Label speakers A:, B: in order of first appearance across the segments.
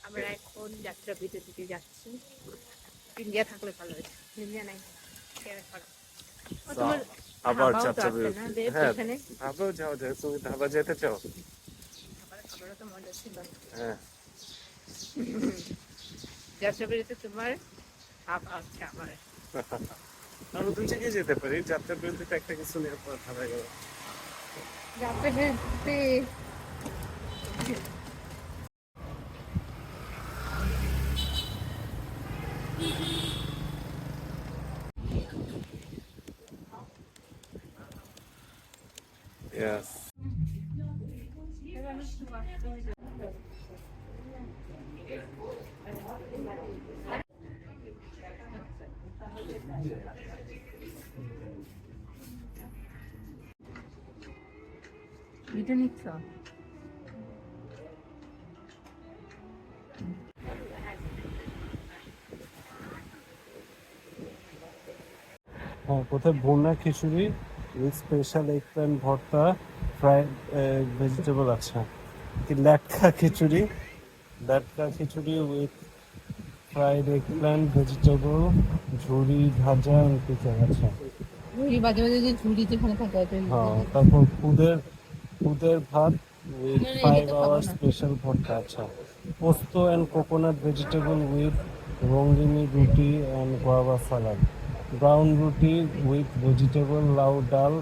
A: আমরা এখন যাত্রা বিরতির দিকে যাচ্ছি। ইন্ডিয়া থাকলে ভালো হতো, ইন্ডিয়া নাই। তোমার
B: আবার
A: ধাবাও তো
B: যাত্রা
A: আছে না
B: বিরতি।
A: দেব
B: হ্যাঁ,
A: এখানে?
B: ধাবাও যাওয়া যায়। তুমি ধাবা যেতে চাও?
A: খাবারও তো মজা ছিল।
B: হ্যাঁ।
A: যাত্রা বিরতি তোমার, ধাবা হচ্ছে আমার।
B: আমরা দুই জায়গায় যেতে পারি। যাত্রা বিরতিতে একটা কিছু নিয়ে পর ধাবায় গেলাম।
A: যাত্রা বিরতি
B: Yes.
A: এটা নিচ্ছ?
B: হ্যাঁ, কোথায় bhuna khichuri with special eggplant bharta, fried vegetable আছে। কি ল্যাটকা খিচুড়ি, ল্যাটকা khichuri with fried eggplant vegetable, ঝুরি ভাজা এন্ড পিকল আছে।
A: ঝুড়ি বাজে বাজে যে ঝুড়ি যেখানে থাকে ওটা।
B: হ্যাঁ, তারপর খুদের খুদের ভাত উইথ
A: না, এটা
B: 5
A: তো খাবো
B: আওয়ার
A: না।
B: স্পেশাল ভর্তা আছে। পোস্ত অ্যান্ড কোকোনাট ভেজিটেবল উইথ রঙ্গিনী রুটি অ্যান্ড গুয়াভা সালাদ, ব্রাউন রুটি উইথ ভেজিটেবল, লাউ ডাল,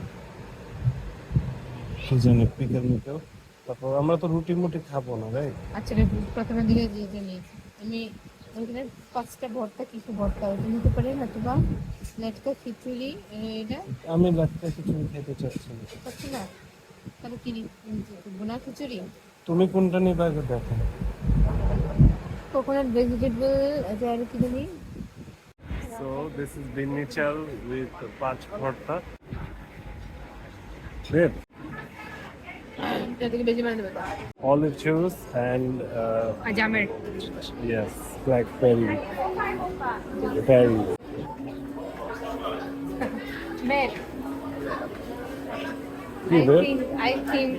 B: কি জানি পিকল মিকল। তারপর আমরা তো রুটি মুটি খাবো না, রাইট?
A: আচ্ছা, প্রথমের দিকে যেটা নিয়েছি আমি, ওইখানে 5টা ভর্তা, কিছু ভর্তা ওটা নিতে পারি না তোমার? লেটকা খিচুড়ি এটা
B: আমি লাটকা খিচুড়ি খেতে চাচ্ছি না।
A: পাচ্ছি না, তাহলে কি ভুনা খিচুড়ি?
B: তুমি কোনটা নিবে আগে দেখো।
A: কোকোনাট ভেজিটেবল, এটা আর কি জানি।
B: So this is binni chal with পাঁচ ভর্তা. Babe,
A: এটা থেকে বেশি বানাতে পারবো।
B: olive juice and
A: জামের
B: yes, blackberry berry.
A: মেট
B: কি babe?
A: আই থিঙ্ক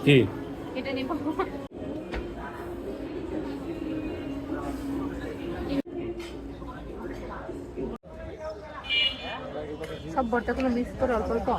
B: কি?
A: এটা নিব। সব ভর্তাগুলো মিক্স করে অল্প অল্প